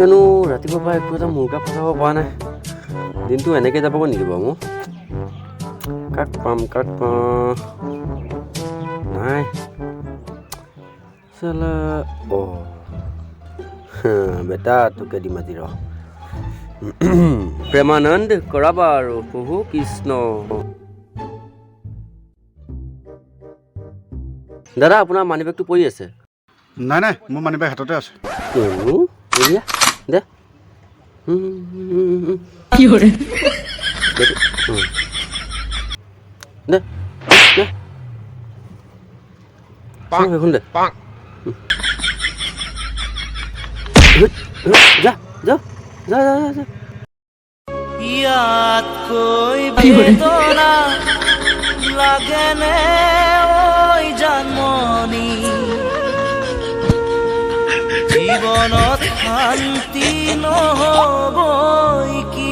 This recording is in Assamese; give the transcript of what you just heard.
কিয়নো ৰাতিপুৱাৰ পৰা একো এটা মুৰ্গা ফচাব পৰা নাই। দিনটো এনেকৈ যাবগৈ নেকি বাৰু মোৰ? কাক পাম নাই চালা। বেটা তোকে দিম আজি ৰ। প্ৰেমানন্দ কৰাবা আৰু প্ৰভু কৃষ্ণ। দাদা আপোনাৰ মানি বেগটো পৰি আছে। নাই নাই, মোৰ মানি বেগ হাততে আছে। দে দেখোন দে যা যা যা যা যা। ইয়াতকৈ বেদনা লাগেনে ঐ জানমণি, জীৱনত শান্তি নহ'বই কি